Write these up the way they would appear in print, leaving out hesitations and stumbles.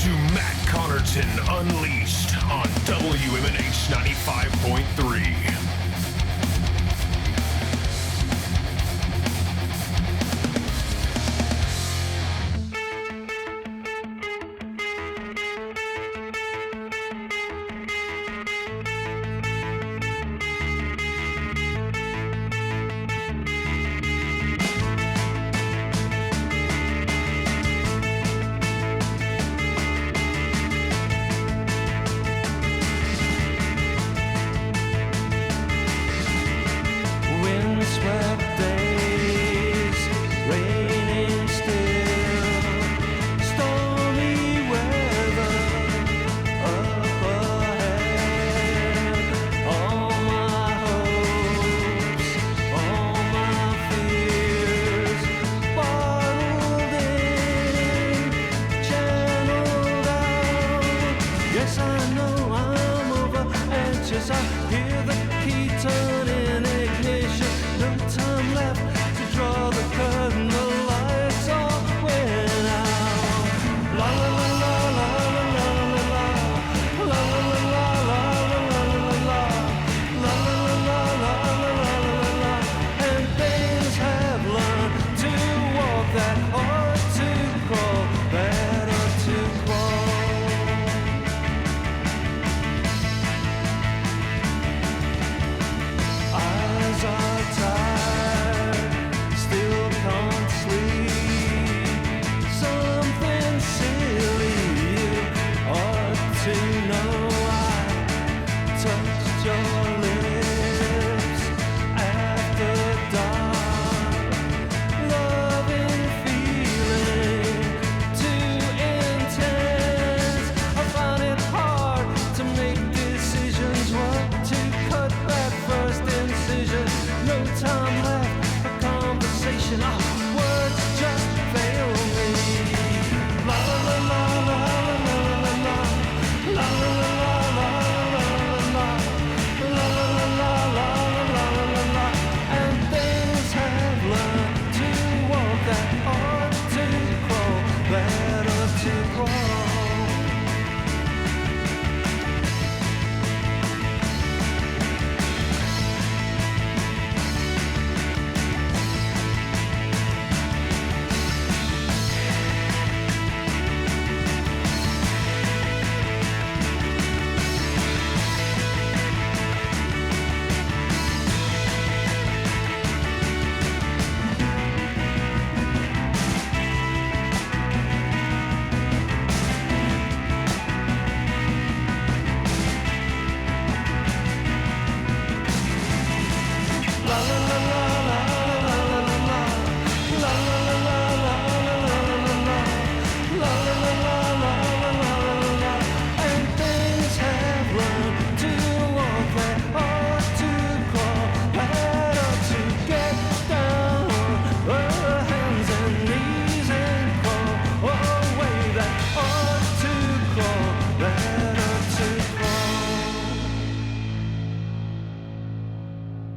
to Matt Connarton Unleashed on WMNH 95.3.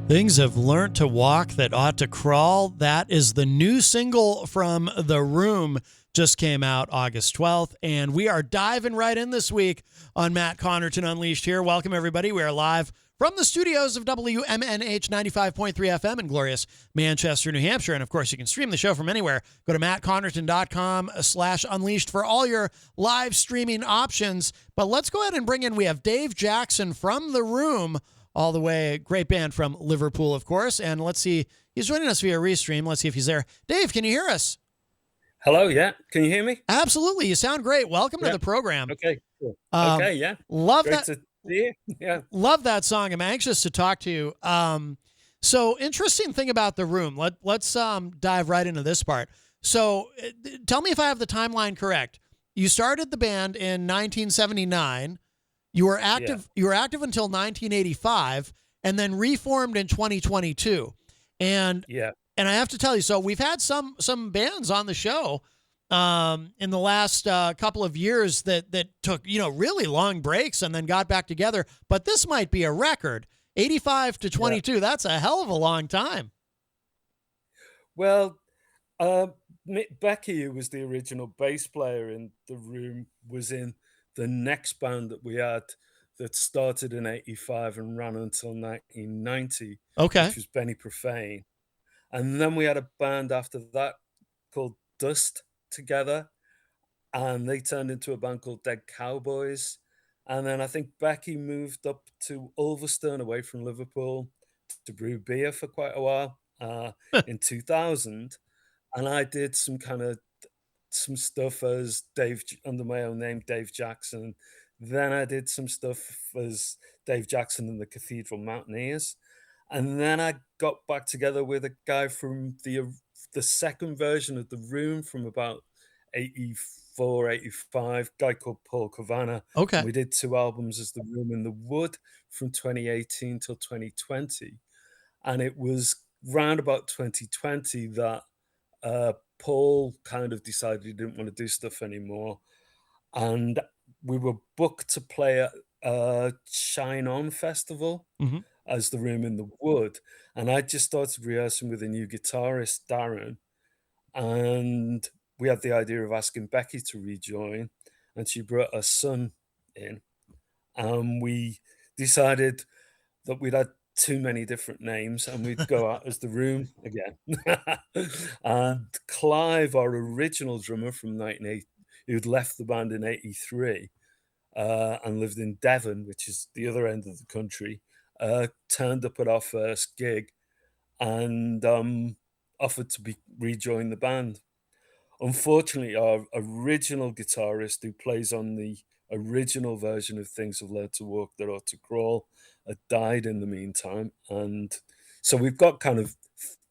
Things have learnt to walk that ought to crawl. That is the new single from The Room. Just came out August 12th, and we are diving right in this week on Matt Connarton Unleashed here. Welcome, everybody. We are live from the studios of WMNH 95.3 FM in glorious Manchester, New Hampshire. And, of course, you can stream the show from anywhere. Go to mattconnerton.com/unleashed for all your live streaming options. But let's go ahead and bring in, we have Dave Jackson from The Room, all the way, great band from Liverpool, of course. And let's see, he's joining us via Restream. Let's see if he's there. Dave, can you hear us? Hello, yeah. Can you hear me? Absolutely. You sound great. Welcome to the program. Okay, cool. Okay, yeah. Love Great that. to see you. Yeah. Love that song. I'm anxious to talk to you. So interesting thing about The Room. Let's dive right into this part. So tell me if I have the timeline correct. You started the band in 1979. You were active. Yeah. You were active until 1985, and then reformed in 2022. And I have to tell you, so we've had some bands on the show in the last couple of years that took really long breaks and then got back together. But this might be a record. 85 to 22. Yeah. That's a hell of a long time. Well, Becky, who was the original bass player in the room, was in the next band that we had that started in '85 and ran until 1990, Okay. which was Benny Profane. And then we had a band after that called Dust together, and they turned into a band called Dead Cowboys. And then I think Becky moved up to Ulverston away from Liverpool to brew beer for quite a while in 2000. And I did some stuff as under my own name, Dave Jackson. Then I did some stuff as Dave Jackson and the Cathedral Mountaineers. And then I got back together with a guy from the second version of The Room from about 84, 85, guy called Paul Cavanagh. And Okay. we did 2 albums as The Room in the Wood from 2018 till 2020. And it was round about 2020 that Paul kind of decided he didn't want to do stuff anymore. And we were booked to play at Shine On Festival Hmm. as The Room in the Wood. And I just started rehearsing with a new guitarist, Darren. And we had the idea of asking Becky to rejoin. And she brought her son in. And we decided that we'd had too many different names and we'd go out as The Room again. And Clive, our original drummer from 1980, who'd left the band in '83 and lived in Devon, which is the other end of the country, turned up at our first gig and offered to rejoin the band. Unfortunately, our original guitarist who plays on the original version of Things Have Learned to Walk That Ought to Crawl had died in the meantime. And so we've got kind of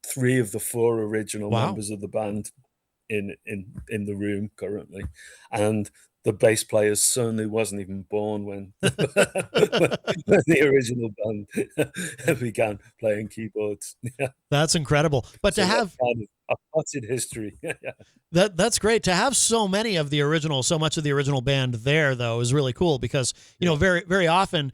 3 of the 4 original Wow. members of the band in the room currently. And the bass player's son, who wasn't even born when when the original band began playing keyboards. Yeah. That's incredible. But So to that's have kind of a potted history. Yeah. that's great to have so many of the original, so much of the original band there, though, is really cool because, Yeah. very, very often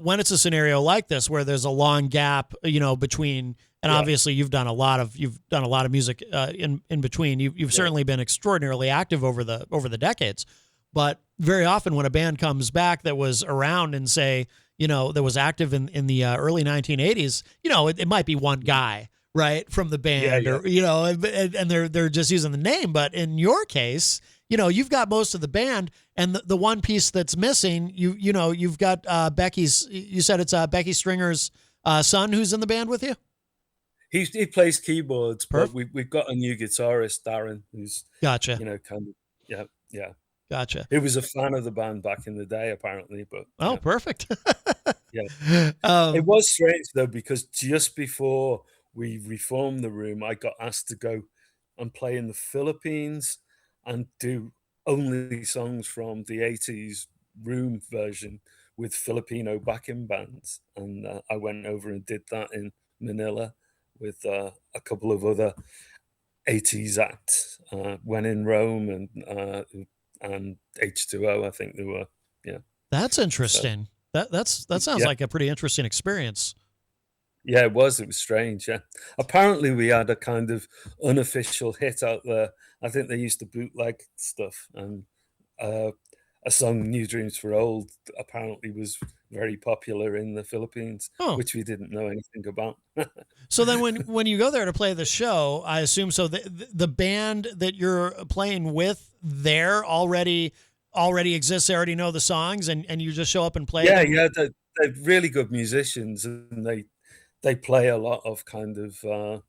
when it's a scenario like this where there's a long gap, between, and Yeah. obviously you've done a lot of music in between. You've Yeah. certainly been extraordinarily active over the decades, but very often when a band comes back that was around and say, that was active in the early 1980s, it might be one guy, right, from the Yeah, band, yeah. or and they're just using the name. But in your case, you've got most of the band, and the one piece that's missing, you've got Becky's. You said it's Becky Stringer's son who's in the band with you. He plays keyboards, but Perfect. we've got a new guitarist, Darren, who's, Gotcha. kind of yeah, yeah. Gotcha. He was a fan of the band back in the day, apparently, but Oh, yeah, perfect. yeah. It um, was strange though, because just before we reformed the room, I got asked to go and play in the Philippines and do only songs from the '80s room version with Filipino backing bands, and I went over and did that in Manila with a couple of other '80s acts. When in Rome and H2O, I think they were. Yeah. that's So interesting. That sounds yeah. like a pretty interesting experience. Yeah, it was strange, yeah. Apparently, we had a kind of unofficial hit out there. I think they used to bootleg stuff, and uh, a song, "New Dreams for Old," apparently was very popular in the Philippines, Oh, which we didn't know anything about. so then when you go there to play the show, I assume so the band that you're playing with there already exists. They already know the songs, and you just show up and play Yeah, them. yeah, they're really good musicians, and they play a lot of kind of,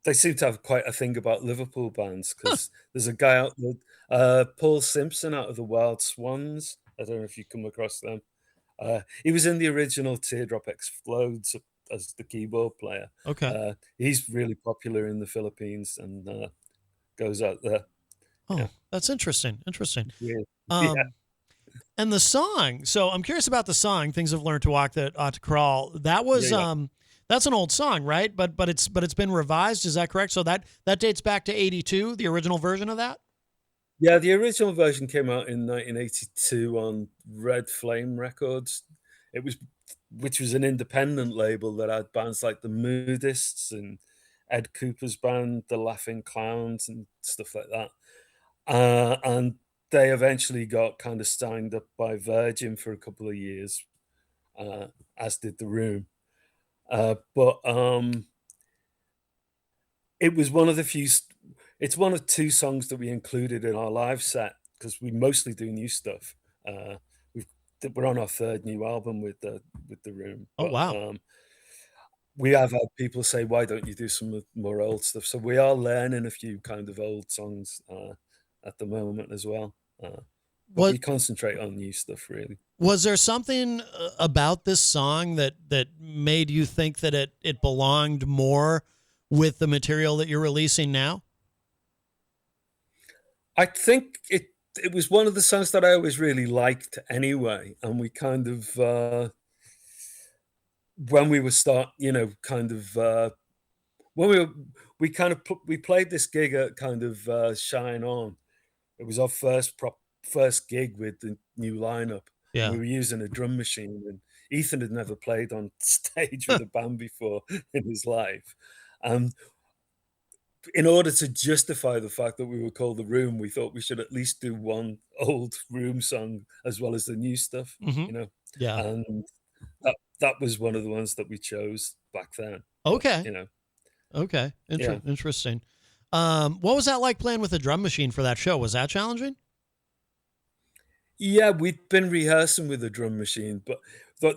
they seem to have quite a thing about Liverpool bands Huh. because there's a guy out there, Paul Simpson out of the Wild Swans. I don't know if you come across them. He was in the original Teardrop Explodes as the keyboard player. Okay. He's really popular in the Philippines and goes out there. Oh, Yeah. that's interesting. Interesting. Weird. Yeah. Um, and the song. So I'm curious about the song. Things have learned to walk that ought to crawl. That Yeah. was Yeah. that's an old song, right? But it's been revised. Is that correct? So that dates back to '82, the original version of that. Yeah. The original version came out in 1982 on Red Flame Records. It was, which was an independent label that had bands like the Moodists and Ed Cooper's band, the Laughing Clowns, and stuff like that. And they eventually got kind of signed up by Virgin for a couple of years, as did The Room. But it was one of the few. It's one of two songs that we included in our live set because we mostly do new stuff. We've, we're on our third new album with the Room, Oh, but wow. we have had people say, "Why don't you do some more old stuff?" So we are learning a few kind of old songs at the moment as well. But What we concentrate on new stuff really. was there something about this song that made you think that it belonged more with the material that you're releasing now? I think it was one of the songs that I always really liked anyway, and we kind of when we were when we kind of we played this gig at kind of Shine On. It was our first gig with the new lineup, and Yeah. we were using a drum machine. And Ethan had never played on stage with a band before in his life. In order to justify the fact that we were called The Room, we thought we should at least do one old Room song as well as the new stuff, Hmm. you know. Yeah. And that was one of the ones that we chose back then. But Okay. Okay. yeah. Interesting. What was that like playing with a drum machine for that show? Was that challenging? Yeah, we'd been rehearsing with a drum machine, but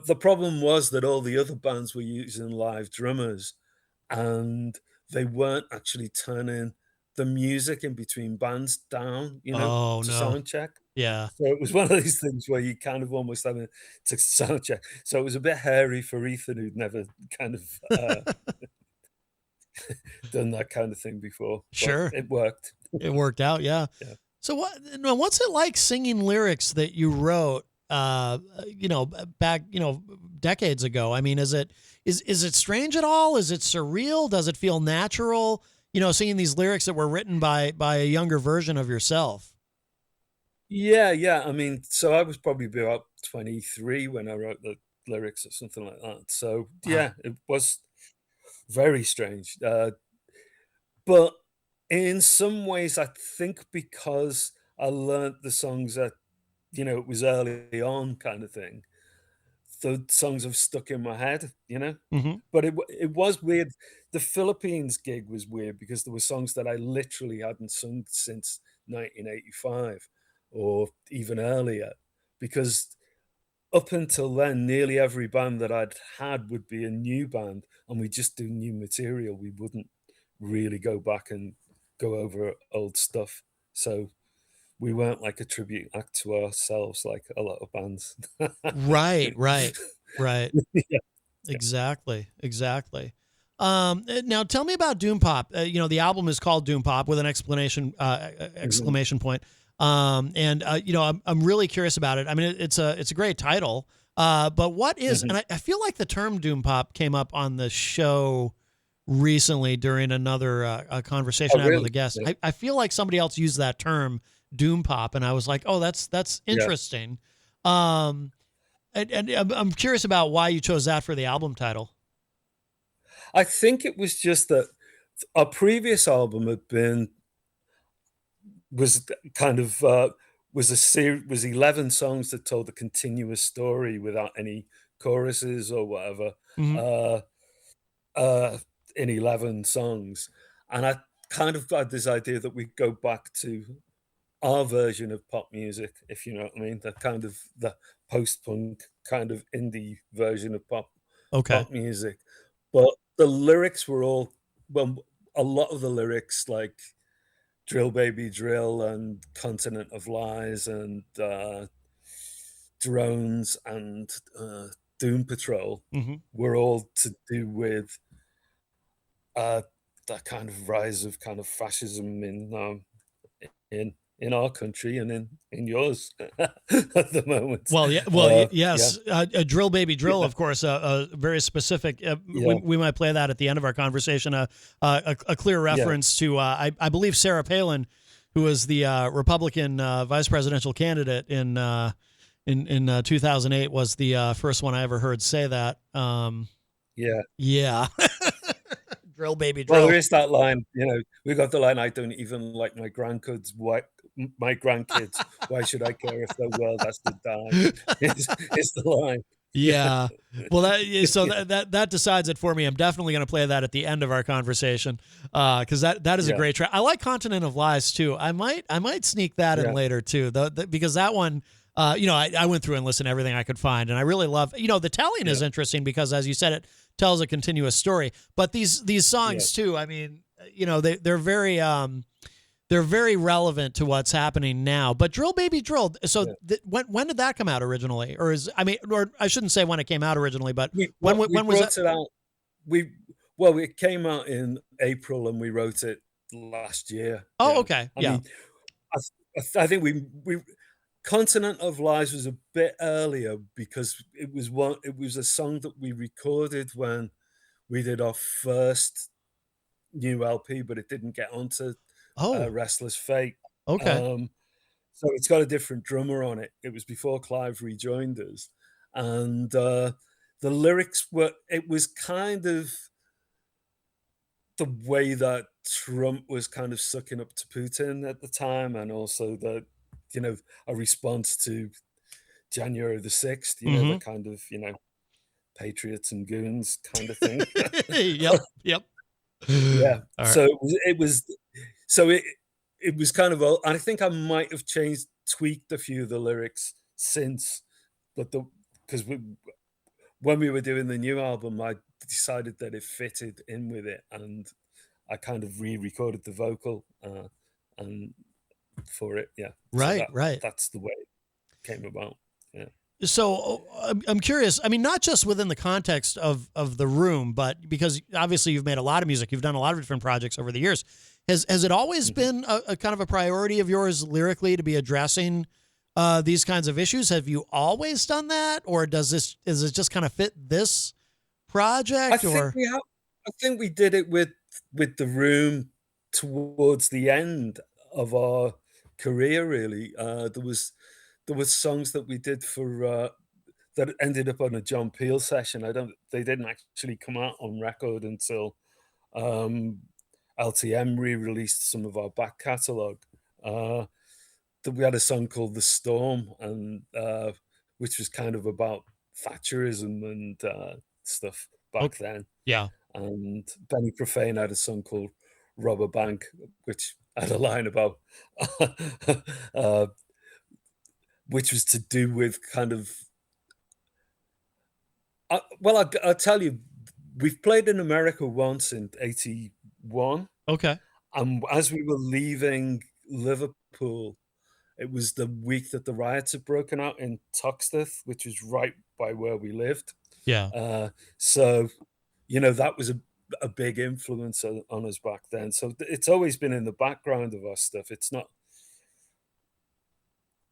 the problem was that all the other bands were using live drummers, and they weren't actually turning the music in between bands down, Oh, to no. sound check. Yeah. So it was one of these things where you kind of almost having to sound check. So it was a bit hairy for Ethan, who'd never kind of done that kind of thing before, but Sure. it worked. It worked out. Yeah. Yeah. So what's it like singing lyrics that you wrote, back, decades ago? I mean, is it strange at all? Is it surreal? Does it feel natural? Singing these lyrics that were written by a younger version of yourself. Yeah. I mean, so I was probably about 23 when I wrote the lyrics or something like that. So Wow. yeah, it was very strange. But in some ways, I think because I learned the songs at, it was early on kind of thing, the songs have stuck in my head. Hmm. But it was weird. The Philippines gig was weird because there were songs that I literally hadn't sung since 1985 or even earlier. Because up until then, nearly every band that I'd had would be a new band, and we just do new material. We wouldn't really go back and go over old stuff. So we weren't like a tribute act to ourselves like a lot of bands. Right. Right. Right. Yeah. Exactly. Exactly. Now tell me about Doom Pop. The album is called Doom Pop with an Mhm. exclamation point. I'm really curious about it. I mean, it's a great title. But what is, Mhm. and I feel like the term Doom Pop came up on the show recently during another conversation Oh, I had with a really? guest. Yeah. I feel like somebody else used that term Doom Pop, and I was like, oh, that's Yeah. interesting. Um, and I'm curious about why you chose that for the album title. I think it was just that our previous album was kind of was 11 songs that told a continuous story without any choruses or whatever. Hmm. Uh uh, in 11 songs. And I kind of had this idea that we go back to our version of pop music, if you know what I mean, the post-punk kind of indie version of Okay. pop music. But the lyrics were all, well, a lot of the lyrics like Drill Baby Drill and Continent of Lies and Drones and Doom Patrol Hmm. were all to do with uh, that kind of rise of kind of fascism in our country and in yours at the moment. Well, yeah. Yeah, Yes. Drill Baby Drill, yeah, of course, very specific. yeah, We might play that at the end of our conversation. A clear yeah, reference to, I believe, Sarah Palin, who was the Republican vice presidential candidate in 2008, was the first one I ever heard say that. yeah. Yeah. Drill, baby, Well, there drill. is that line, we got the line, "I don't even like my grandkids, why should I care if their world has to die?" Is the line. Yeah. Yeah. Well, so that decides it for me. I'm definitely going to play that at the end of our conversation, because that is a Yeah, great track. I like Continent of Lies too. I might sneak that in yeah, later too, because that one, I went through and listened to everything I could find, and I really love. The telling yeah, is interesting because, as you said, it tells a continuous story. But these yeah, songs too. I mean, they're very relevant to what's happening now. But Drill Baby Drill. So yeah. when did that come out originally? Or I shouldn't say when it came out originally, but We when was that? brought it out. We Well, it came out in April, and we wrote it last year. Oh, Yeah, okay. I Yeah. mean, I think we Continent of Lies was a bit earlier because it was a song that we recorded when we did our first new LP, but it didn't get onto Oh, Restless Fate. okay. Um, so it's got a different drummer on it. It was before Clive rejoined us, and the lyrics it was kind of the way that Trump was kind of sucking up to Putin at the time, and also you know, a response to January the 6th, the Mm-hmm. kind of, patriots and goons kind of thing. Yep. Yep. Yeah. All right. So so it was kind of I think I might have tweaked a few of the lyrics since, but because when we were doing the new album, I decided that it fitted in with it, and I kind of re-recorded the vocal and for it. Yeah. So Right. Right. that's the way it came about. Yeah. So I'm curious. I mean, not just within the context of the room, but because obviously you've made a lot of music, you've done a lot of different projects over the years. Has it always Mhm. been a kind of a priority of yours lyrically to be addressing these kinds of issues? Have you always done that, or is it just kind of fit this I project? think Or we have. I think we did it with the room towards the end of our career. Really, there was songs that we did for that ended up on a John Peel session. They didn't actually come out on record until um, LTM re-released some of our back catalogue. Uh, that we had a song called "The Storm," and which was kind of about Thatcherism and stuff oh, back then. yeah, And Benny Profane had a song called "Robber Bank," which had a line about, uh, which was to do with kind of. I'll tell you, we've played in America once in '81, okay, and as we were leaving Liverpool, it was the week that the riots had broken out in Toxteth, which is right by where we lived. yeah. So, that was a big influence on us back then. So it's always been in the background of our stuff. It's not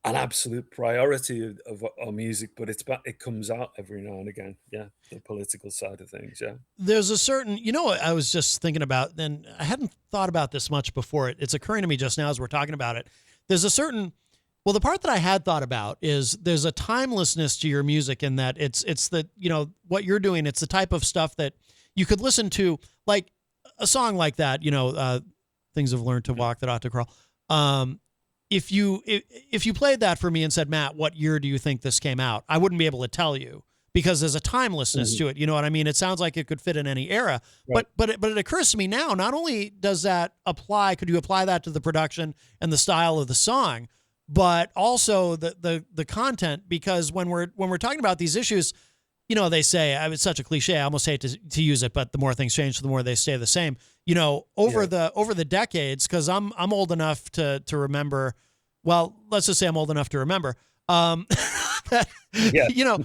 an absolute priority of our music, but it comes out every now and again. Yeah, the political side of things. Yeah. There's a certain, what I was just thinking about, and I hadn't thought about this much before. It's occurring to me just now as we're talking about it. There's a certain, well, the part that I had thought about is there's a timelessness to your music in that it's the, what you're doing. It's the type of stuff that you could listen to, like a song like that, things have learned to Mm. walk that ought to crawl. If you played that for me and said, Matt, what year do you think this came out? I wouldn't be able to tell you because there's a timelessness Mhm. to it. You know what I mean? It sounds like it could fit in any era. Right. But it occurs to me now, not only does that apply, could you apply that to the production and the style of the song, but also the content, because when we're talking about these issues, they say, it's such a cliche, I almost hate to use it, but the more things change, the more they stay the same. Over Yeah. the decades, because I'm old enough to remember. Well, let's just say I'm old enough to remember. That, Yeah.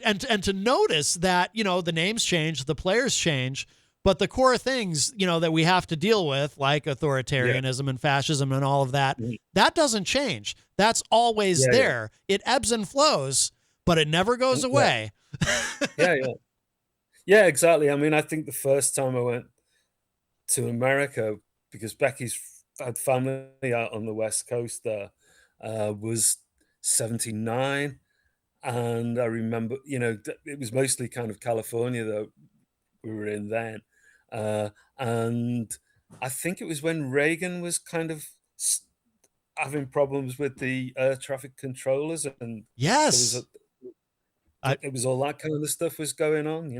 and to notice that the names change, the players change, but the core things that we have to deal with, like Yeah. authoritarianism and fascism and all of that, Mhm. that doesn't change. That's always Yeah. Yeah. there. It ebbs and flows, but it never goes Yeah. away. Yeah. Yeah. Yeah. Exactly. I mean, I think the first time I went to America, because Becky's had family out on the West Coast there, was 79. And I remember, it was mostly kind of California that we were in then. Uh, and I think it was when Reagan was kind of having problems with the air traffic controllers, and there was a Yes. I it was all that kind of stuff was going on,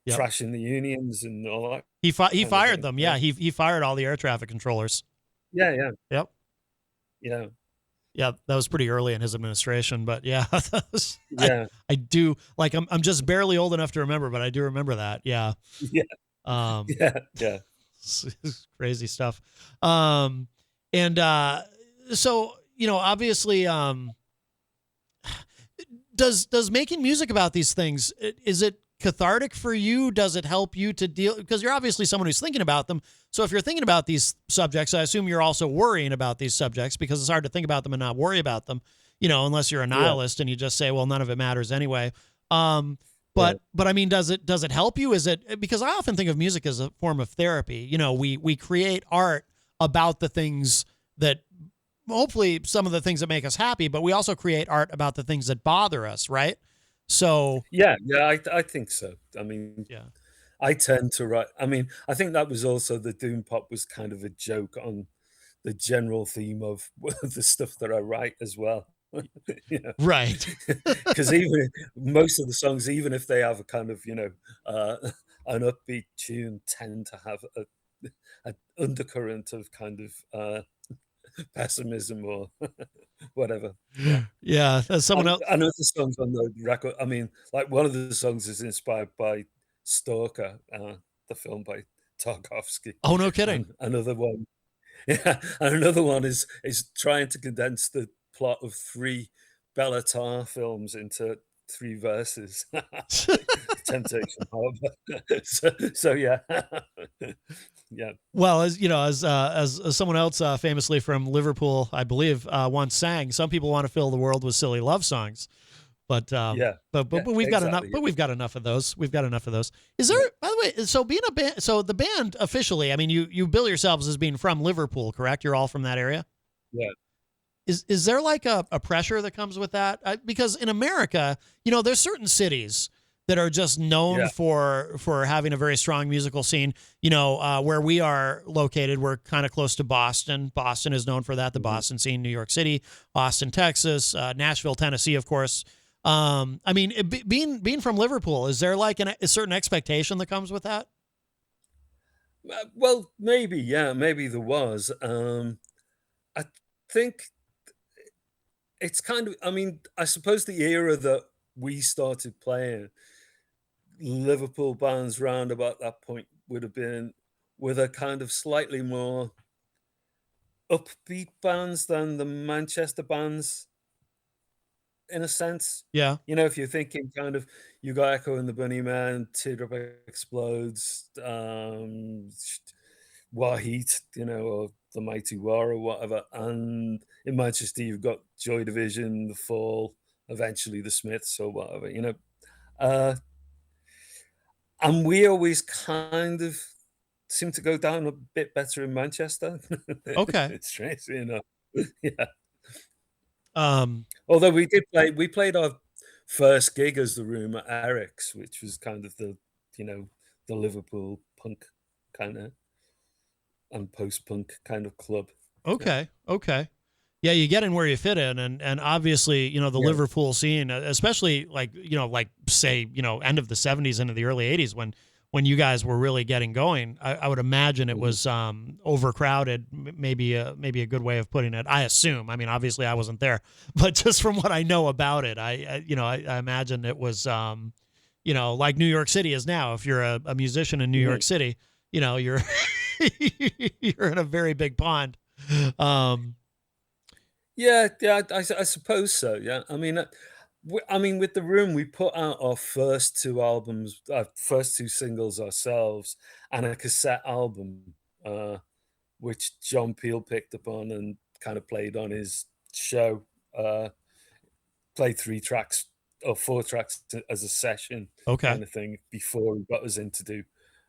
Yep. trashing the unions and all that He kind of fired thing. them. Yeah, Yeah, he fired all the air traffic controllers. yeah, yeah, Yep. yeah, Yeah, that was pretty early in his administration, but yeah, that was, yeah, I do like I'm just barely old enough to remember, but I do remember that. Yeah. yeah, Um yeah, yeah. crazy stuff. Um and so, obviously does making music about these things, is it cathartic for you? Does it help you to deal, because you're obviously someone who's thinking about them. So if you're thinking about these subjects, I assume you're also worrying about these subjects, because it's hard to think about them and not worry about them, unless you're a Yeah, nihilist and you just say, well, none of it matters anyway. yeah, But I mean, does it help you? Is it, because I often think of music as a form of therapy. We create art about the things that, hopefully, some of the things that make us happy, but we also create art about the things that bother us, right? So, yeah, yeah. I think so. I mean, yeah. I tend to write. I mean, I think that was also the doom pop was kind of a joke on the general theme of the stuff that I write as well. You know, Right. because even most of the songs, even if they have a kind of an upbeat tune, tend to have a undercurrent of kind of pessimism or whatever. Yeah. Yeah, as someone else. I know the songs on the record. I mean, like one of the songs is inspired by Stalker, the film by Tarkovsky, Oh, no kidding. and another one, yeah, and another one is trying to condense the plot of three Bellatar films into three verses. Temptation Harbor. So yeah, yeah, Well, as you know, as someone else famously from Liverpool, I believe, once sang, some people want to fill the world with silly love songs, but yeah, but yeah, we've got enough. exactly. But we've got enough of those. We've got enough of those. Is there, Yeah, by the way? So being a band, so the band officially, I mean, you bill yourselves as being from Liverpool, correct? You're all from that area. yeah, Is there like a pressure that comes with that? Because in America, there's certain cities that are just known yeah, for having a very strong musical scene. Where we are located, we're kind of close to Boston. Boston is known for that. The mhm. Boston scene, New York City, Austin, Texas, Nashville, Tennessee, of course. I mean, being from Liverpool, is there like a certain expectation that comes with that? Well, maybe, yeah, maybe there was. I think it's kind of. I mean, I suppose the era that we started playing Liverpool bands round about that point would have been with a kind of slightly more upbeat bands than the Manchester bands, in a sense. Yeah. If you're thinking kind of you got Echo and the Bunnymen, Teardrop Explodes, Wahheat, or the Mighty War or whatever. And in Manchester, you've got Joy Division, The Fall, eventually the Smiths or whatever. Uh, and we always kind of seem to go down a bit better in Manchester. Okay. It's strange, Yeah. Um. Although we played our first gig as the Room at Eric's, which was kind of you know, the Liverpool punk kind of and post-punk kind of club. Yeah. Okay. Okay. Yeah, you get in where you fit in, and obviously, the Yeah. Liverpool scene, especially like like say end of the '70s into the early '80s, when you guys were really getting going. I would imagine it Mhm. was overcrowded, maybe a good way of putting it. I assume. I mean, obviously, I wasn't there, but just from what I know about it, I imagine it was like New York City is now. If you're a musician in New Mhm. York City, you're you're in a very big pond. Um, Yeah, yeah, I suppose so, yeah. I mean, with The Room, we put out our first 2 albums, first 2 singles ourselves and a cassette album, which John Peel picked up on and kind of played on his show, uh, played 3 tracks or 4 tracks as a session okay. kind of thing before he got us in to do,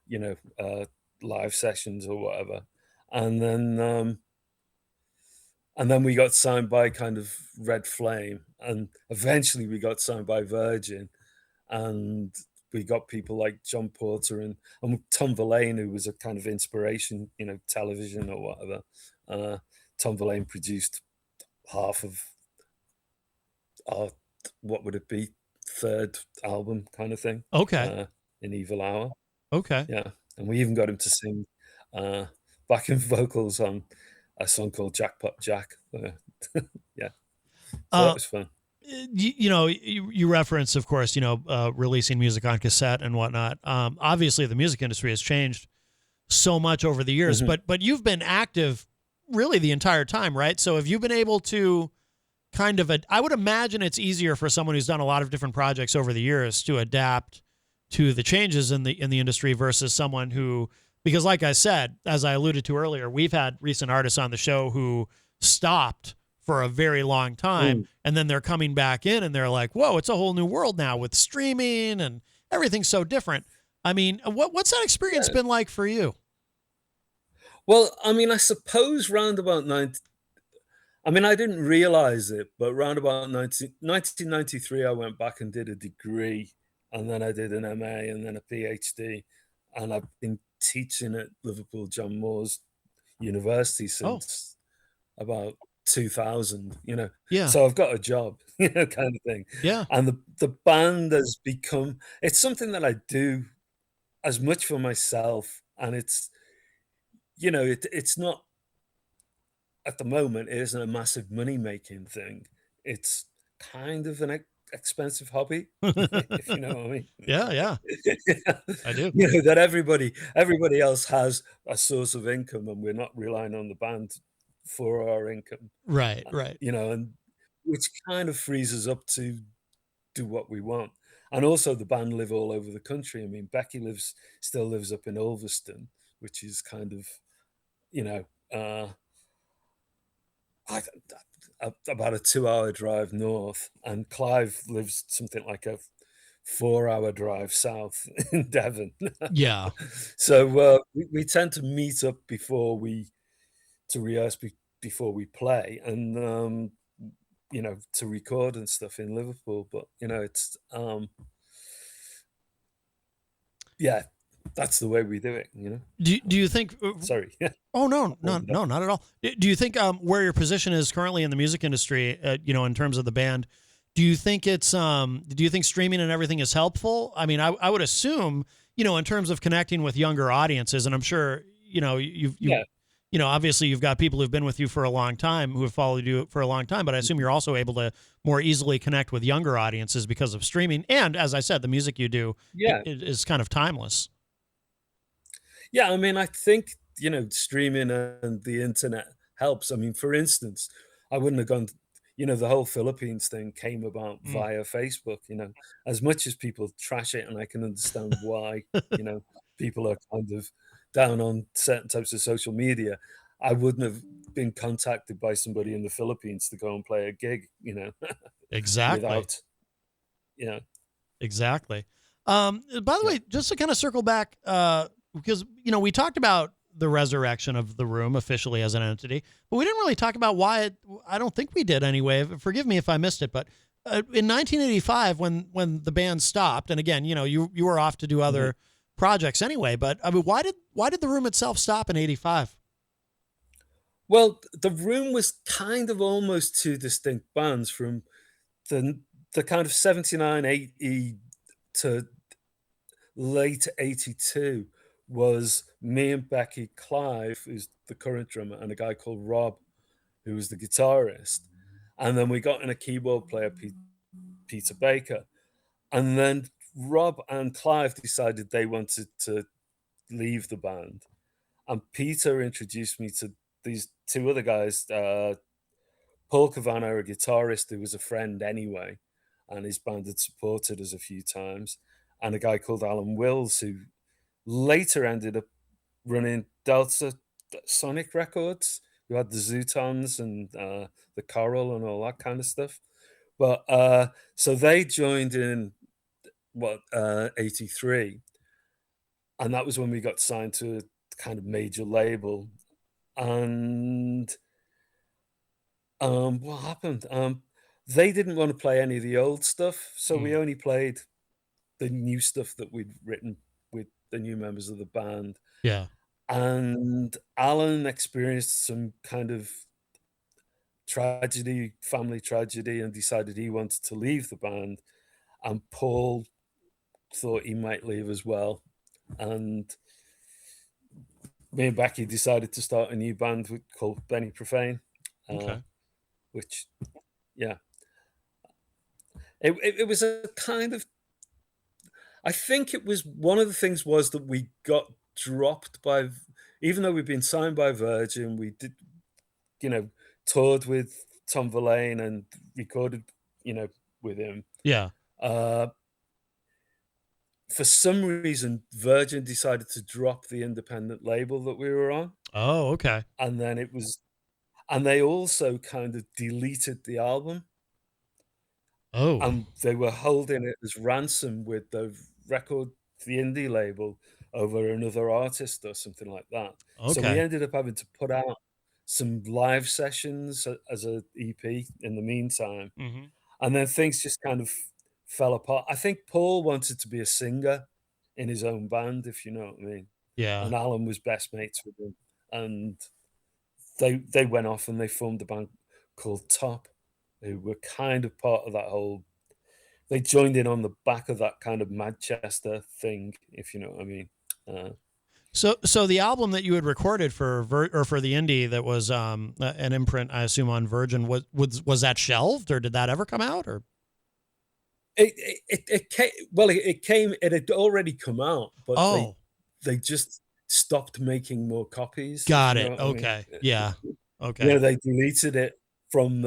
you know, uh, live sessions or whatever. And then, um and then we got signed by kind of Red Flame, and eventually we got signed by Virgin, and we got people like John Porter and Tom Verlaine, who was a kind of inspiration, television or whatever. Tom Verlaine produced half of our, what would it be, third album kind of thing, Okay. in Evil Hour. Okay. Yeah, and we even got him to sing backing vocals on a song called Jackpot Jack. Yeah, so that Uh, was fun. you reference, of course, releasing music on cassette and whatnot. Obviously, the music industry has changed so much over the years, Mhm. but you've been active really the entire time, right? So have you been able to kind of, I would imagine it's easier for someone who's done a lot of different projects over the years to adapt to the changes in the industry versus someone who, because like I said, as I alluded to earlier, we've had recent artists on the show who stopped for a very long time Mm, and then they're coming back in and they're like, whoa, it's a whole new world now with streaming and everything's so different. I mean, what's that experience yeah. been like for you? Well, I mean, I suppose round about 90, I mean, I didn't realize it, but round about 1993, I went back and did a degree, and then I did an MA and then a PhD, and I've been teaching at Liverpool John Moores University Oh, since about 2000, yeah, so I've got a job, kind of thing. yeah. And the band has become, it's something that I do as much for myself, and it's not, at the moment, it isn't a massive money making thing. It's kind of an expensive hobby, if you know what I mean. Yeah, yeah, I do. That everybody else has a source of income, and we're not relying on the band for our income. Right, right. And which kind of frees us up to do what we want. And also the band live all over the country. I mean, Becky still lives up in Ulverston, which is kind of, you know, I, about a 2-hour drive north, and Clive lives something like a 4-hour drive south in Devon. Yeah. So we tend to meet up to rehearse before we play, and to record and stuff in Liverpool. But it's yeah, that's the way we do it. Do you think Sorry. Oh no, no, Warmed up. no, not at all. Do you think where your position is currently in the music industry, in terms of the band, do you think streaming and everything is helpful? I mean, I would assume, in terms of connecting with younger audiences, and I'm sure, Yeah. obviously you've got people who've been with you for a long time who have followed you for a long time, but I assume you're also able to more easily connect with younger audiences because of streaming. And as I said, the music you do Yeah. is kind of timeless. Yeah, I mean, I think, streaming and the internet helps. I mean, for instance, I wouldn't have gone, the whole Philippines thing came about Mm. via Facebook, as much as people trash it, and I can understand why, people are kind of down on certain types of social media. I wouldn't have been contacted by somebody in the Philippines to go and play a gig, Exactly. without, you know, Exactly. By the yeah. way, just to kind of circle back, because we talked about the resurrection of the room officially as an entity, but we didn't really talk about why it. I don't think we did anyway. Forgive me if I missed it, but in 1985, when the band stopped, and again, you were off to do Mhm. other projects anyway. But I mean, why did the room itself stop in '85? Well, the room was kind of almost two distinct bands from the the kind of 79, 80 to late 82 was me and Becky, Clive, who's the current drummer, and a guy called Rob, who was the guitarist. And then we got in a keyboard player, Peter Baker. And then Rob and Clive decided they wanted to leave the band. And Peter introduced me to these two other guys, Paul Cavanagh, a guitarist who was a friend anyway, and his band had supported us a few times, and a guy called Alan Wills, who later ended up running Delta Sonic Records, who had the Zootons and the Coral and all that kind of stuff. But so they joined in 83, and that was when we got signed to a kind of major label. And what happened? They didn't want to play any of the old stuff, so we Mm. only played the new stuff that we'd written with the new members of the band. Yeah. And Alan experienced some kind of tragedy, family tragedy, and decided he wanted to leave the band. And Paul thought he might leave as well. And me and Becky decided to start a new band called Benny Profane, Okay. which, yeah, it was a kind of, I think it was one of the things was that we got dropped by, even though we'd been signed by Virgin, we did, toured with Tom Verlaine and recorded, with him. Yeah. For some reason, Virgin decided to drop the independent label that we were on. Oh, okay. And then and they also kind of deleted the album. Oh, And they were holding it as ransom with the indie label over another artist or something like that. So we okay. ended up having to put out some live sessions as a EP in the meantime. Mm-hmm. And then things just kind of fell apart. I think Paul wanted to be a singer in his own band, if you know what I mean. Yeah. And Alan was best mates with him. And they went off and they formed a band called Top, who were kind of part of that whole. They joined in on the back of that kind of Manchester thing, if you know what I mean. So the album that you had recorded for for the indie that was an imprint, I assume, on Virgin, was that shelved, or did that ever come out? Or it came, well, it had already come out, but they just stopped making more copies. Got if you it. know what I mean. Okay. Yeah. Okay. They deleted it from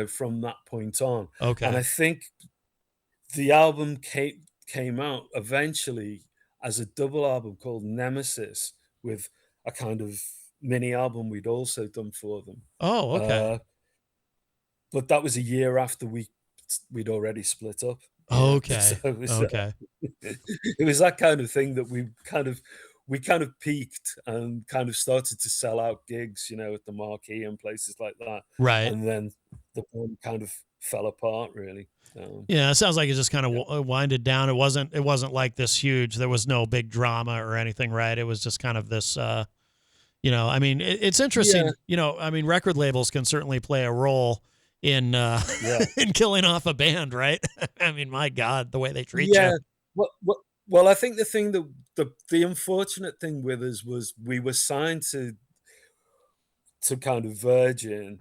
from that point on. Okay. And I think the album came out eventually as a double album called Nemesis, with a kind of mini album we'd also done for them. Oh, okay. But that was a year after we'd already split up. Okay. So it was, Okay. it was that kind of thing that we kind of peaked and kind of started to sell out gigs, at the Marquee and places like that. Right. And then the band kind of fell apart, really. Yeah, it sounds like it just kind of winded down. It wasn't like this huge. There was no big drama or anything, right? It was just kind of this, I mean, it's interesting. Yeah. I mean, record labels can certainly play a role in in killing off a band, right? I mean, my God, the way they treat you. Well, I think the thing that the unfortunate thing with us was we were signed to kind of Virgin.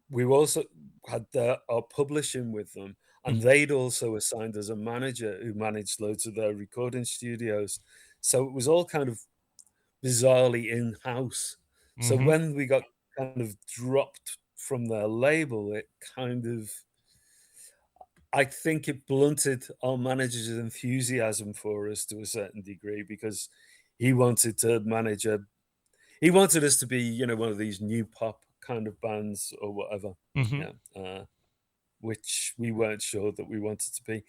We also had our publishing with them, and they'd also assigned us a manager who managed loads of their recording studios. So it was all kind of bizarrely in-house. So when we got kind of dropped from their label, it kind of, I think it blunted our manager's enthusiasm for us to a certain degree, because he wanted to manage he wanted us to be, one of these new pop kind of bands or whatever, which we weren't sure that we wanted to be.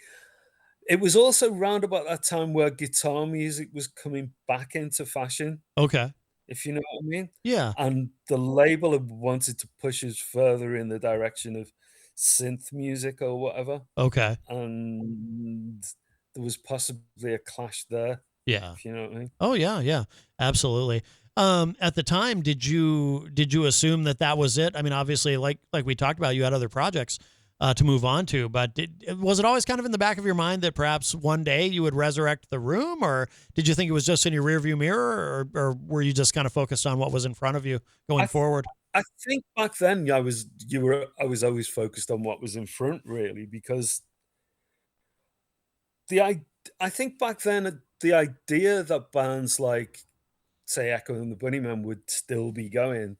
It was also round about that time where guitar music was coming back into fashion. Okay. If you know what I mean. Yeah. And the label had wanted to push us further in the direction of synth music or whatever. Okay. And there was possibly a clash there. Yeah. If you know what I mean. Oh yeah, yeah, absolutely. At the time, did you assume that was it? I mean, obviously, like we talked about, you had other projects to move on to, but was it always kind of in the back of your mind that perhaps one day you would resurrect the Room, or did you think it was just in your rearview mirror, or were you just kind of focused on what was in front of you going forward? I think back then I was always focused on what was in front, really, because I think back then the idea that bands like, say, Echo and the Bunnymen would still be going,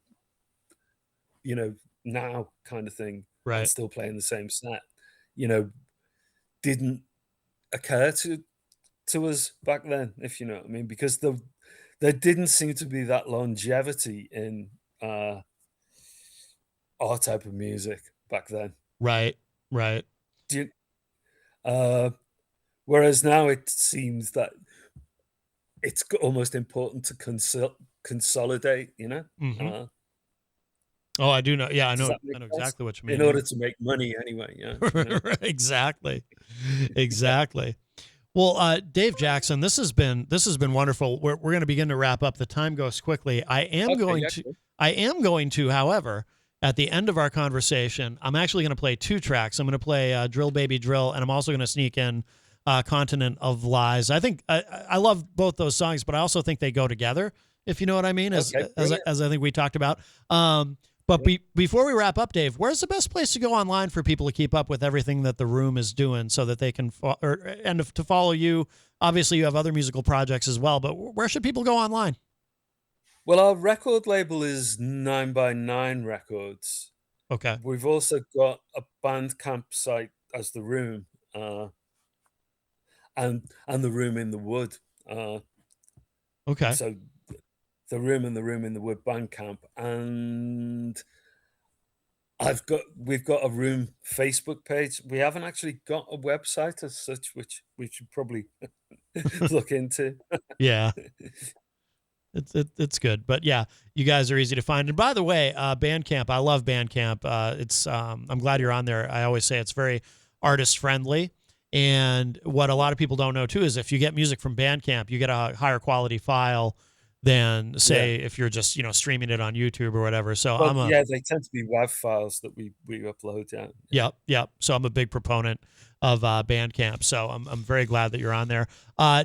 now kind of thing, Right. and still playing the same set, didn't occur to us back then, if you know what I mean, because there didn't seem to be that longevity in our type of music back then. Right. Right. Whereas now it seems that it's almost important to consolidate, Oh, I do know. Yeah, I know sense? exactly what you mean. In order to make money anyway, yeah. Exactly. Exactly. Well, Dave Jackson, this has been wonderful. We're going to begin to wrap up. The time goes quickly. I am going to, however, at the end of our conversation, I'm actually going to play two tracks. I'm going to play Drill Baby Drill, and I'm also going to sneak in Continent of Lies. I think I love both those songs, but I also think they go together, if you know what I mean, as I think we talked about. But before we wrap up, Dave, where's the best place to go online for people to keep up with everything that the Room is doing, so that they can to follow you? Obviously, you have other musical projects as well, but where should people go online? Well, our record label is 9x9 Records. Okay. We've also got a Bandcamp site as The Room, and The Room in the Wood. Okay. So The Room and The Room in the Wood Bandcamp, and we've got a Room Facebook page. We haven't actually got a website as such, which we should probably look into. Yeah. It's good, but yeah, you guys are easy to find. And by the way, Bandcamp, I love Bandcamp. I'm glad you're on there. I always say it's very artist friendly. And what a lot of people don't know too is if you get music from Bandcamp, you get a higher quality file than say if you're just streaming it on YouTube or whatever. So they tend to be WAV files that we upload. Yep. So I'm a big proponent of Bandcamp. So I'm very glad that you're on there.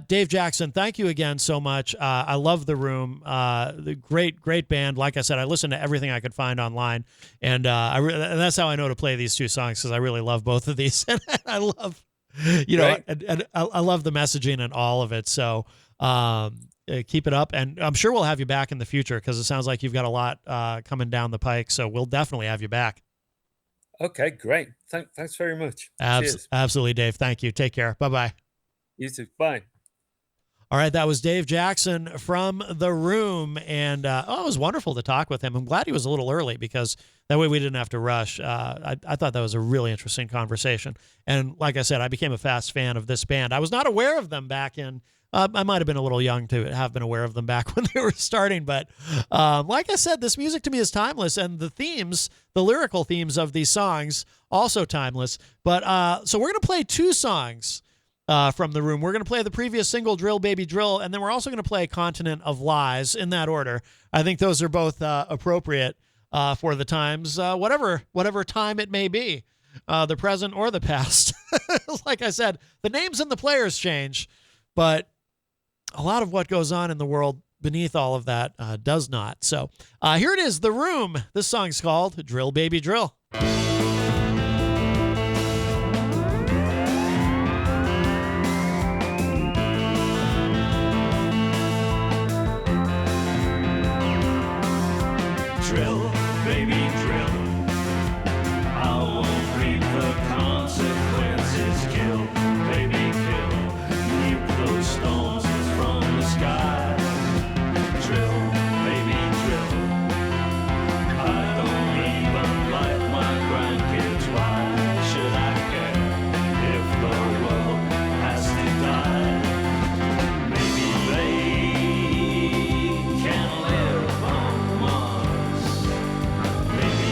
Dave Jackson, thank you again so much. I love The Room. The great band. Like I said, I listened to everything I could find online, and and that's how I know to play these two songs, because I really love both of these, and I love and I love the messaging and all of it. So keep it up, and I'm sure we'll have you back in the future, because it sounds like you've got a lot coming down the pike. So we'll definitely have you back. Okay, great. Thanks very much. Absolutely, Dave. Thank you. Take care. Bye-bye. You too. Bye. All right, that was Dave Jackson from The Room, and it was wonderful to talk with him. I'm glad he was a little early, because that way we didn't have to rush. I thought that was a really interesting conversation, and like I said, I became a fast fan of this band. I was not aware of them back in I might have been a little young to have been aware of them back when they were starting, but like I said, this music to me is timeless, and the lyrical themes of these songs, also timeless. But so we're going to play two songs from The Room. We're going to play the previous single, Drill Baby Drill, and then we're also going to play Continent of Lies, in that order. I think those are both appropriate for the times, whatever time it may be, the present or the past. Like I said, the names and the players change, but a lot of what goes on in the world beneath all of that does not. So here it is, The Room. This song's called Drill Baby Drill. Drill, baby, drill. I won't reap the consequences. Kill, baby, kill. Keep those stones from the sky. Drill, baby, drill. I don't even like my grandkids. Why should I care if the world has to die? Maybe they can live on Mars. Maybe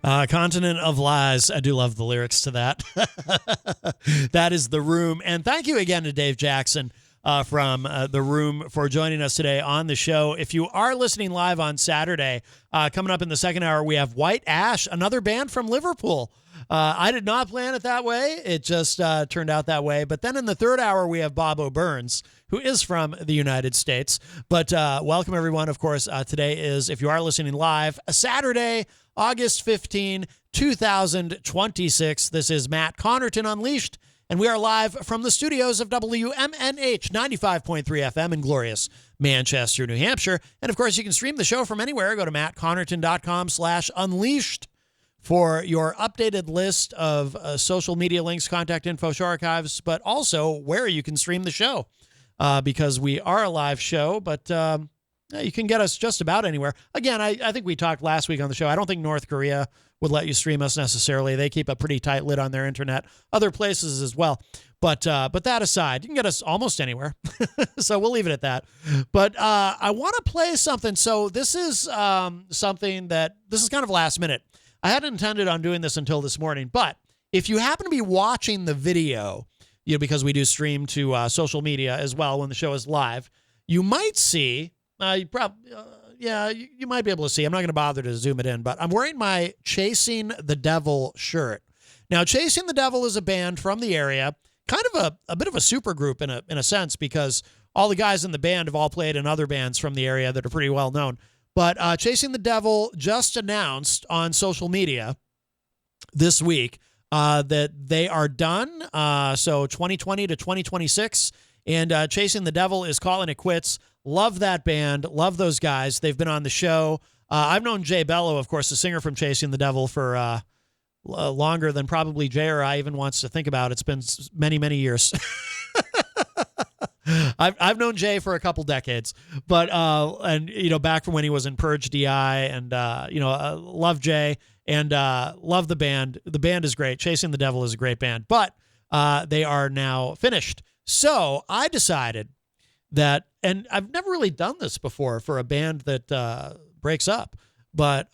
Continent of Lies. I do love the lyrics to that. That is The Room. And thank you again to Dave Jackson from The Room for joining us today on the show. If you are listening live on Saturday, coming up in the second hour, we have White Ash, another band from Liverpool. I did not plan it that way. It just turned out that way. But then in the third hour, we have Bob O'Burns, who is from the United States. But welcome, everyone. Of course, today is, if you are listening live, a Saturday, August 15, 2026. This is Matt Connarton Unleashed, and we are live from the studios of WMNH 95.3 FM in glorious Manchester, New Hampshire. And, of course, you can stream the show from anywhere. Go to mattconnerton.com/unleashed for your updated list of social media links, contact info, show archives, but also where you can stream the show because we are a live show, but you can get us just about anywhere. Again, I think we talked last week on the show. I don't think North Korea would let you stream us necessarily. They keep a pretty tight lid on their internet. Other places as well. But that aside, you can get us almost anywhere. So we'll leave it at that. But I want to play something. So this is something that, this is kind of last minute. I hadn't intended on doing this until this morning, but if you happen to be watching the video, because we do stream to social media as well when the show is live, you might see, you might be able to see. I'm not going to bother to zoom it in, but I'm wearing my Chasing the Devil shirt. Now, Chasing the Devil is a band from the area, kind of a bit of a super group in a sense, because all the guys in the band have all played in other bands from the area that are pretty well known. But Chasing the Devil just announced on social media this week that they are done. So 2020 to 2026. And Chasing the Devil is calling it quits. Love that band. Love those guys. They've been on the show. I've known Jay Bello, of course, the singer from Chasing the Devil, for longer than probably Jay or I even wants to think about. It's been many, many years. I've known Jay for a couple decades, but back from when he was in Purge DI, and love Jay and love the band. The band is great. Chasing the Devil is a great band, but they are now finished. So I decided that, and I've never really done this before for a band that breaks up, but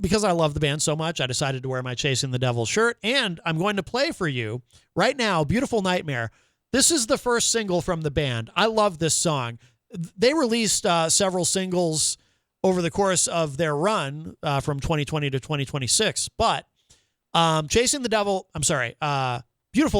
because I love the band so much, I decided to wear my Chasing the Devil shirt, and I'm going to play for you right now, Beautiful Nightmare. This is the first single from the band. I love this song. They released several singles over the course of their run from 2020 to 2026. But Beautiful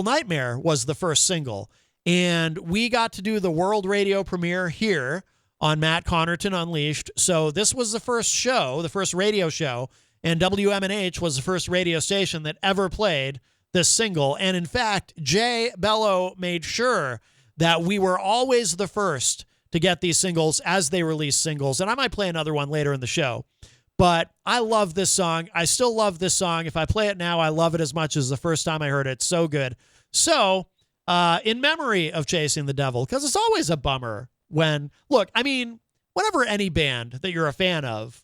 Nightmare was the first single. And we got to do the world radio premiere here on Matt Connarton Unleashed. So this was the first show, the first radio show, and WMNH was the first radio station that ever played this single. And in fact, Jay Bello made sure that we were always the first to get these singles as they release singles. And I might play another one later in the show. But I love this song. I still love this song. If I play it now, I love it as much as the first time I heard it. So good. So, in memory of Chasing the Devil, because it's always a bummer whenever any band that you're a fan of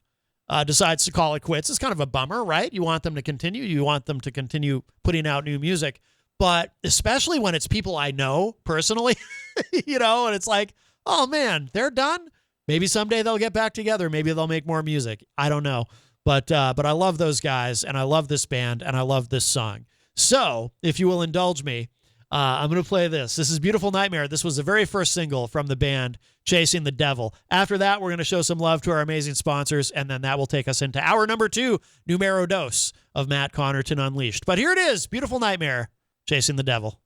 decides to call it quits, it's kind of a bummer, right? You want them to continue. You want them to continue putting out new music. But especially when it's people I know personally, and it's like, oh man, they're done. Maybe someday they'll get back together. Maybe they'll make more music. I don't know. But I love those guys, and I love this band, and I love this song. So if you will indulge me, I'm going to play this. This is Beautiful Nightmare. This was the very first single from the band Chasing the Devil. After that, we're going to show some love to our amazing sponsors, and then that will take us into hour number 2, numero dos of Matt Connarton Unleashed. But here it is, Beautiful Nightmare, Chasing the Devil.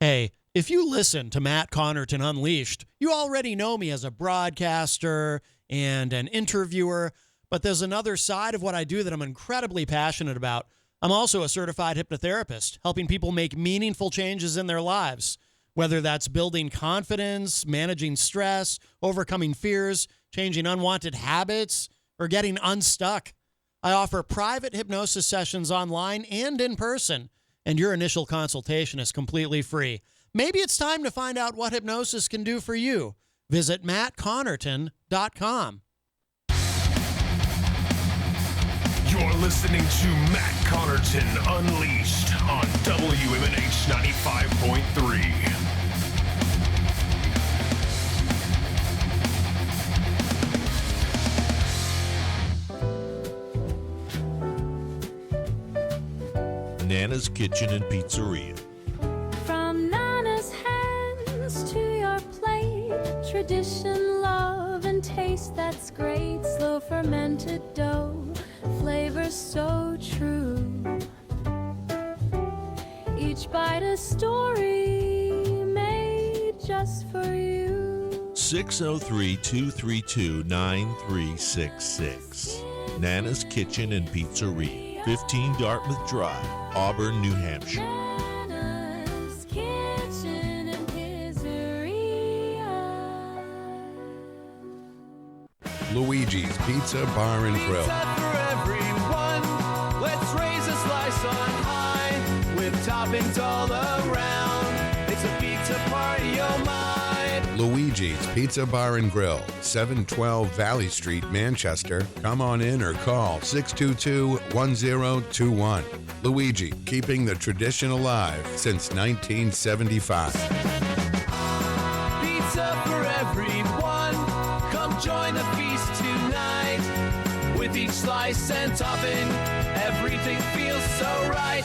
Hey, if you listen to Matt Connarton Unleashed, you already know me as a broadcaster and an interviewer, but there's another side of what I do that I'm incredibly passionate about. I'm also a certified hypnotherapist, helping people make meaningful changes in their lives, whether that's building confidence, managing stress, overcoming fears, changing unwanted habits, or getting unstuck. I offer private hypnosis sessions online and in person, and your initial consultation is completely free. Maybe it's time to find out what hypnosis can do for you. Visit mattconnarton.com. You're listening to Matt Connarton Unleashed on WMNH 95.3. Nana's Kitchen and Pizzeria. From Nana's hands to your plate, tradition, love, and taste that's great. Slow fermented dough, flavor so true. Each bite a story made just for you. 603-232-9366. Nana's Kitchen and Pizzeria. 15 Dartmouth Drive, Auburn, New Hampshire. Nana's Kitchen and Pizzeria. Luigi's Pizza Bar and Grill. Pizza for everyone. Let's raise a slice on high with toppings all around. It's a pizza party, oh my. Luigi's Pizza Bar and Grill, 712 Valley Street, Manchester. Come on in or call 622-1021. Luigi, keeping the tradition alive since 1975. Pizza for everyone. Come join the feast tonight. With each slice and topping, everything feels so right.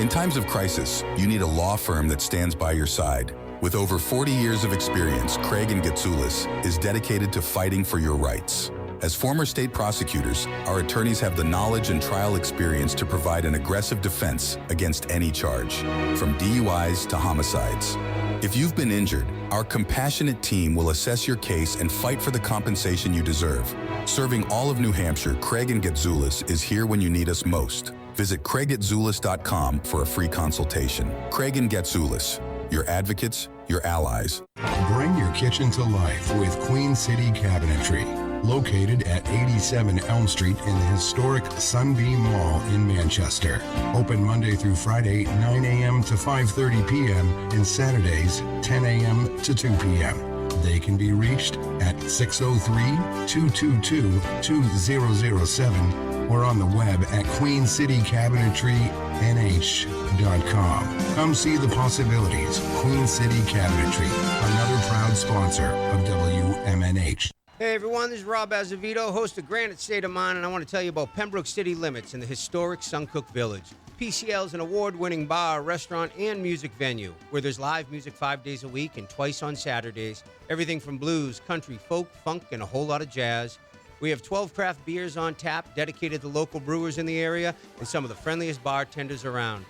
In times of crisis, you need a law firm that stands by your side. With over 40 years of experience, Craig & Getsoulis is dedicated to fighting for your rights. As former state prosecutors, our attorneys have the knowledge and trial experience to provide an aggressive defense against any charge, from DUIs to homicides. If you've been injured, our compassionate team will assess your case and fight for the compensation you deserve. Serving all of New Hampshire, Craig & Getsoulis is here when you need us most. Visit craiggetsoulis.com for a free consultation. Craig & Getsoulis, your advocates, your allies. Bring your kitchen to life with Queen City Cabinetry, located at 87 Elm Street in the historic Sunbeam Mall in Manchester. Open Monday through Friday, 9 a.m. to 5:30 p.m. and Saturdays, 10 a.m. to 2 p.m. They can be reached at 603-222-2007 or on the web at queencitycabinetrynh.com. Come see the possibilities. Queen City Cabinetry, another proud sponsor of WMNH. Hey everyone, this is Rob Azevedo, host of Granite State of Mind, and I want to tell you about Pembroke City Limits in the historic Suncook Village. PCL is an award-winning bar, restaurant, and music venue where there's live music 5 days a week and twice on Saturdays. Everything from blues, country, folk, funk, and a whole lot of jazz. We have 12 craft beers on tap dedicated to local brewers in the area and some of the friendliest bartenders around.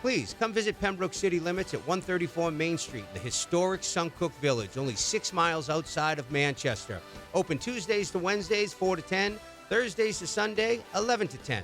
Please come visit Pembroke City Limits at 134 Main Street, the historic Suncook Village, only 6 miles outside of Manchester. Open Tuesdays to Wednesdays, 4 to 10, Thursdays to Sunday, 11 to 10.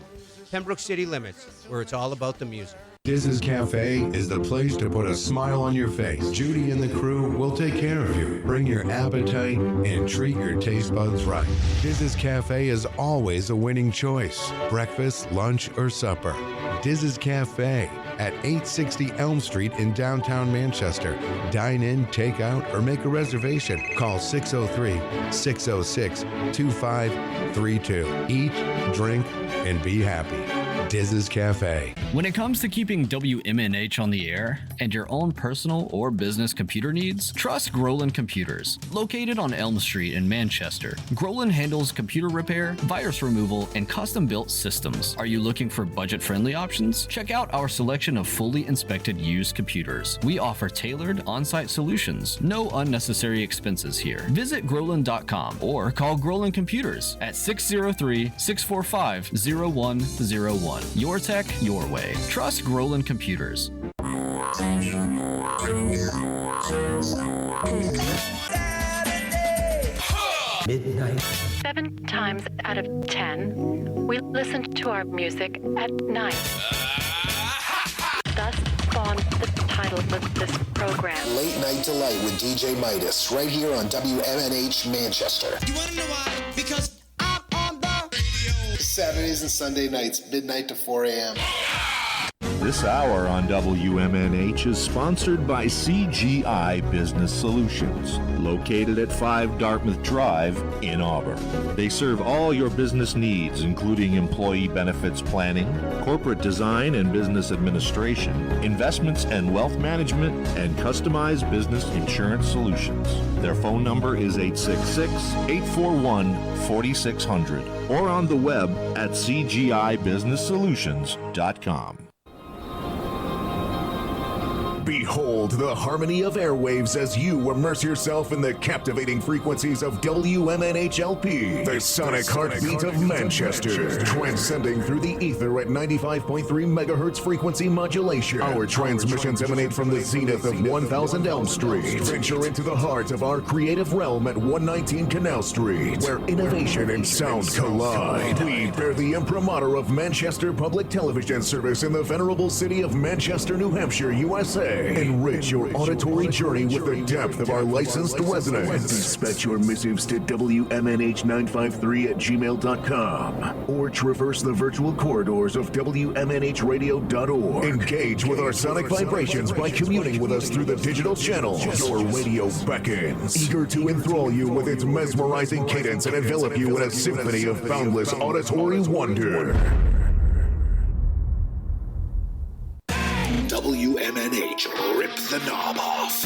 Pembroke City Limits, where it's all about the music. Diz's Cafe is the place to put a smile on your face. Judy and the crew will take care of you. Bring your appetite and treat your taste buds right. Diz's Cafe is always a winning choice. Breakfast, lunch, or supper. Diz's Cafe at 860 Elm Street in downtown Manchester. Dine in, take out, or make a reservation. Call 603-606-2532. Eat, drink, and be happy. Diz's Cafe. When it comes to keeping WMNH on the air and your own personal or business computer needs, trust Groland Computers. Located on Elm Street in Manchester, Groland handles computer repair, virus removal, and custom-built systems. Are you looking for budget-friendly options? Check out our selection of fully inspected used computers. We offer tailored on-site solutions. No unnecessary expenses here. Visit Groland.com or call Groland Computers at 603-645-0101. Your tech, your way. Trust Groland Computers. Midnight. 7 times out of 10, we listen to our music at night. Thus spawned the title of this program. Late Night Delight with DJ Midas, right here on WMNH Manchester. You wanna know why? Because I'm on the radio. Saturdays and Sunday nights, midnight to 4 a.m. This hour on WMNH is sponsored by CGI Business Solutions, located at 5 Dartmouth Drive in Auburn. They serve all your business needs, including employee benefits planning, corporate design and business administration, investments and wealth management, and customized business insurance solutions. Their phone number is 866-841-4600 or on the web at cgibusinesssolutions.com. Behold the harmony of airwaves as you immerse yourself in the captivating frequencies of WMNHLP, the sonic heartbeat of Manchester, transcending through the ether at 95.3 megahertz frequency modulation. Our transmissions emanate from the zenith of 1000 Elm Street. Venture into the heart of our creative realm at 119 Canal Street, where innovation and sound collide. We bear the imprimatur of Manchester Public Television Service in the venerable city of Manchester, New Hampshire, USA. Enrich your auditory journey with the depth of our licensed residents. Dispatch your missives to WMNH953@gmail.com or traverse the virtual corridors of WMNHradio.org. Engage with our sonic vibrations by communing with us through the digital channels. Your radio beckons, eager to enthrall you with its mesmerizing cadence and envelop you in a symphony of boundless auditory wonder. WMNH, rip the knob off.